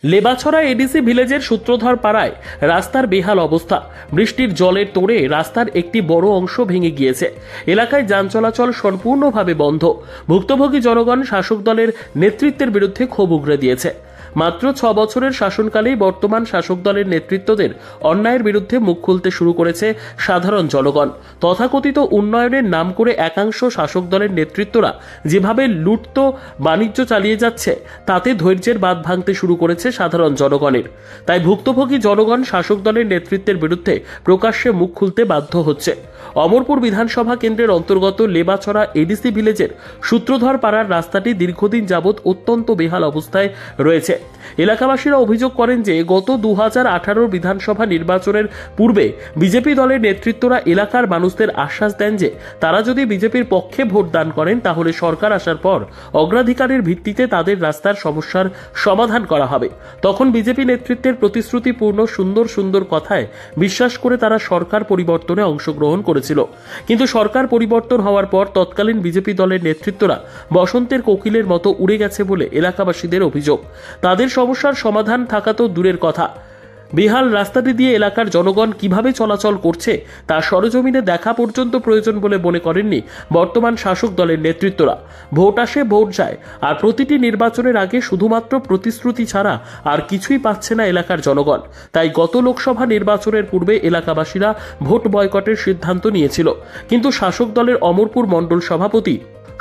লেবাছড়া ADC ভিলেজের সূত্রধর পাড়ায় রাস্তার বেহাল অবস্থা। বৃষ্টির জলের তোড়ে রাস্তার একটি বড় অংশ ভেঙে গিয়েছে। এলাকায় যান চলাচল সম্পূর্ণভাবে বন্ধ। ভুক্তভোগী জনগণ শাসক দলের নেতৃত্বের বিরুদ্ধে ক্ষোভ উগরে দিয়েছে। মাত্র 6 বছরের শাসনকালেই বর্তমান শাসক দলের নেতৃত্বদের অন্যায়ের বিরুদ্ধে মুখ খুলতে শুরু করেছে সাধারণ জনগণ। তথাকথিত উন্নয়নের নাম করে একাংশ শাসক দলের নেতৃত্বরা যেভাবে লুটত বাণিজ্য চালিয়ে যাচ্ছে, তাতে ধৈর্যের বাঁধ ভাঙতে শুরু করেছে সাধারণ জনগণের। তাই ভুক্তভোগী জনগণ শাসক দলের নেতৃত্বের বিরুদ্ধে প্রকাশ্যে মুখ খুলতে বাধ্য হচ্ছে। অমরপুর বিধানসভা কেন্দ্রের অন্তর্গত লেবাছড়া এডিসি ভিলেজের সূত্রধর পাড়ার রাস্তাটি দীর্ঘদিন যাবৎ অত্যন্ত বেহাল অবস্থায় রয়েছে। এলাকাবাসীরা অভিযোগ করেন যে গত 2018 বিধানসভা নির্বাচনের পূর্বে বিজেপি দলের নেতৃত্বরা এলাকার মানুষদের আশ্বাস দেন যে তারা যদি বিজেপির পক্ষে ভোট দান করেন তাহলে সরকার আসার পর অগ্রাধিকারের ভিত্তিতে তাদের রাস্তার সমস্যার সমাধান করা হবে। তখন বিজেপি নেতৃত্বের প্রতিশ্রুতিপূর্ণ সুন্দর সুন্দর কথায় বিশ্বাস করে তারা সরকার পরিবর্তনে অংশগ্রহণ করেছিল। কিন্তু সরকার পরিবর্তন হওয়ার পর তৎকালীন বিজেপি দলের নেতৃত্বরা বসন্তের কোকিলের মতো উড়ে গেছে বলে এলাকাবাসীদের অভিযোগ। তাদের সমস্যার সমাধান থাকা তো দূরের কথা, বেহাল রাস্তাটি দিয়ে এলাকার জনগণ কিভাবে চলাচল করছে তা সরেজমিনে দেখা পর্যন্ত প্রয়োজন বলে মনে করেননি বর্তমান শাসক দলের নেতৃত্বরা। ভোট আসে ভোট যায়, আর প্রতিটি নির্বাচনের আগে শুধুমাত্র প্রতিশ্রুতি ছাড়া আর কিছুই পাচ্ছে না এলাকার জনগণ। তাই গত লোকসভা নির্বাচনের পূর্বে এলাকাবাসীরা ভোট বয়কটের সিদ্ধান্ত নিয়েছিল, কিন্তু শাসক দলের অমরপুর মণ্ডল সভাপতি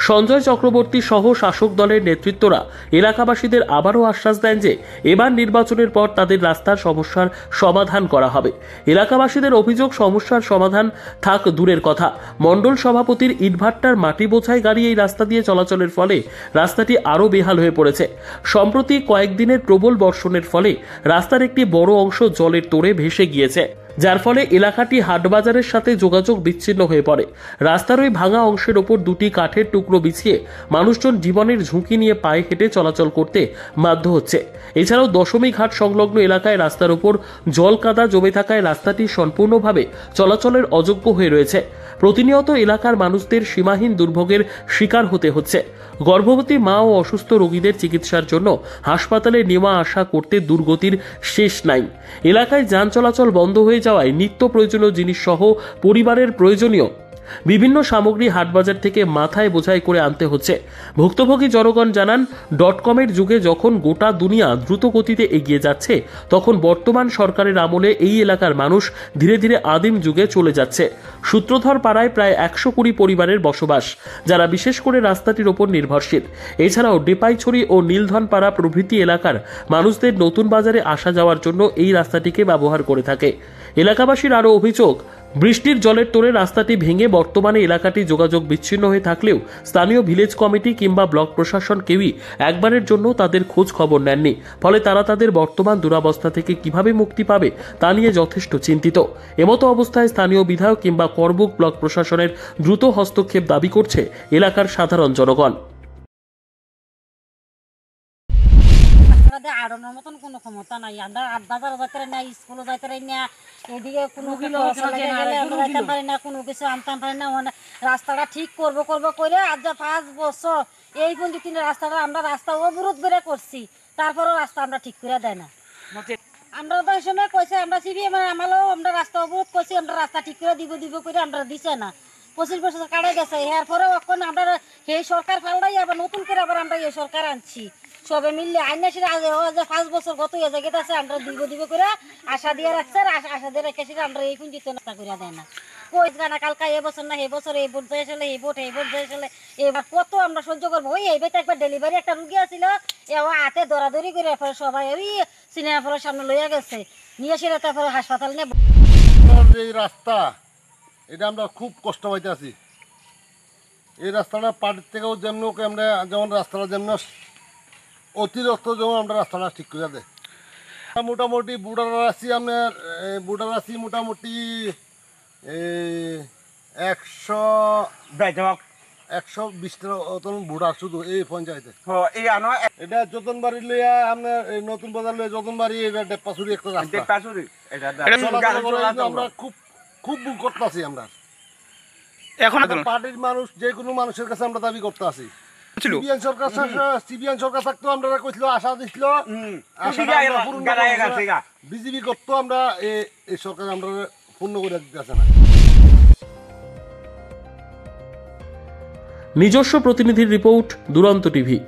সঞ্জয় চক্রবর্তী সহ শাসক দলের নেতৃত্বরা এলাকাবাসীদের আবারও আশ্বাস দেন যে এবার নির্বাচনের পর তাদের রাস্তার সমস্যার সমাধান করা হবে। এলাকাবাসীদের অভিযোগ, সমস্যার সমাধান থাক দূরের কথা, মণ্ডল সভাপতির ইটভাট্টার মাটি বোঝাই গাড়ি এই রাস্তা দিয়ে চলাচলের ফলে রাস্তাটি আরও বেহাল হয়ে পড়েছে। সম্প্রতি কয়েকদিনের প্রবল বর্ষণের ফলে রাস্তার একটি বড় অংশ জলের তোড়ে ভেসে গিয়েছে, যার ফলে এলাকাটি হাটবাজারের সাথে যোগাযোগ বিচ্ছিন্ন হয়ে পড়ে। রাস্তার ওই ভাঙা অংশের ওপর দুটি কাঠের টুকরো বিছিয়ে মানুষজন জীবনের ঝুঁকি নিয়ে পায়ে হেঁটে চলাচল করতে বাধ্য হচ্ছে। এছাড়াও দশমী ঘাট সংলগ্ন এলাকায় রাস্তার ওপর জল কাদা জমে থাকায় রাস্তাটি সম্পূর্ণভাবে চলাচলের অযোগ্য হয়ে রয়েছে। প্রতিনিয়ত এলাকার মানুষদের সীমাহীন দুর্ভোগের শিকার হতে হচ্ছে। গর্ভবতী মা ও অসুস্থ রোগীদের চিকিৎসার জন্য হাসপাতালে নেওয়া আসা করতে দুর্গতির শেষ নাই। এলাকায় যান চলাচল বন্ধ হয়ে যাওয়ায় নিত্য প্রয়োজনীয় জিনিস সহ পরিবারের প্রয়োজনীয় বিভিন্ন সামগ্রী হাটবাজার থেকে মাথায় বোঝাই করে আনতে হচ্ছে। ভুক্তভোগী জনগণ জানান, .com-এর যুগে যখন গোটা দুনিয়া দ্রুত গতিতে এগিয়ে যাচ্ছে, তখন বর্তমান সরকারের আমলে এই এলাকার মানুষ ধীরে ধীরে আদিম যুগে চলে যাচ্ছে। সূত্রধর পাড়ায় প্রায় 120 পরিবারের বসবাস, যারা বিশেষ করে রাস্তাটির ওপর নির্ভরশীল। এছাড়াও ডেপাইছড়ি ও নীলধনপাড়া প্রভৃতি এলাকার মানুষদের নতুন বাজারে আসা যাওয়ার জন্য এই রাস্তাটিকে ব্যবহার করে থাকে। এলাকাবাসীর আরও অভিযোগ, বৃষ্টির জলের তোড়ে রাস্তাটি ভেঙে বর্তমানে এলাকাটি যোগাযোগ বিচ্ছিন্ন হয়ে থাকলেও স্থানীয় ভিলেজ কমিটি কিংবা ব্লক প্রশাসন কেউই একবারের জন্য তাদের খোঁজ খবর নেননি। ফলে তারা তাদের বর্তমান দুরবস্থা থেকে কিভাবে মুক্তি পাবে তা নিয়ে যথেষ্ট চিন্তিত। এমতো অবস্থায় স্থানীয় বিধায়ক কিংবা করবুক ব্লক প্রশাসনের দ্রুত হস্তক্ষেপ দাবি করছে এলাকার সাধারণ জনগণ। আড়ানোর মতন কোনো ক্ষমতা নাই, আমরা আট বাজার যাইতে না, স্কুলে যাইতে না, এদিকে কোনো গেলে আমরা যাইতে পারি না, কোনো কিছু আনতে পারি না। মানে রাস্তাটা ঠিক করবো করে আজ 5 বছর এই পর্যন্ত রাস্তাটা আমরা রাস্তা অবরোধ করে করছি, তারপরেও রাস্তা আমরা ঠিক করে দেয় না। আমরা তো এই সময় কইছে আমরা সিবি আমারও আমরা রাস্তা অবরোধ করছি, আমরা রাস্তা ঠিক করে দিব করে আমরা দিছে না। 25 বছর কাটে গেছে, এরপরেও এখন আমরা এই সরকার পাল্টাই আবার নতুন করে আবার আমরা এই সরকার আনছি। সবে মিললে আইন 5 বছর গত হয়ে যায় গেছে, আমরা দিব করে আশা দিয়ে রাখছে, আশা দিয়ে রেখে আমরা এই পুঁজিতে নাস্তা করে দেয় না। কই জানা কালকা এবছর না এবছর এই ভোট যায় আসলে এই ভোট আসলে এবার কত আমরা সহ্য করবো। ওই এইবার একবার ডেলিভারি একটা রুগী আসছিল, হাতে দৌড়াদৌড়ি করে সবাই ওই সিনেমা ফলের সামনে লইয়া গেছে, নিয়ে এসে তারপরে হাসপাতাল নিয়ে। এই রাস্তা এটা আমরা খুব কষ্ট পাইতে আছি। এই রাস্তাটা পার্টির থেকেও যেমন আমরা যেমন রাস্তাটা যেমন অতিরিক্ত যেমন আমরা রাস্তাটা ঠিক করে দেয়। মোটামুটি বুড়ার রাশি মোটামুটি 120টা বুড়ার শুধু এই পঞ্চায়েতে। এটা যতনবাড়ি লইয়া আপনার নতুন বাজার লইয়া যতনবাড়ি এটা ডেপাচুরি একটা রাস্তা। আমরা খুব বুক করতে আছি। আমরা এখন পার্টির মানুষ যে কোনো মানুষের কাছে আমরা দাবি করতে আছি ছিল সিবিএন সরকার থাকতো আমরা কইছিল আশা দিছিল বিজেপি করতো আমরা এই সরকার আমরা পূর্ণ করে দিতেছে না। নিজস্ব প্রতিনিধির রিপোর্ট, দুরন্ত টিভি।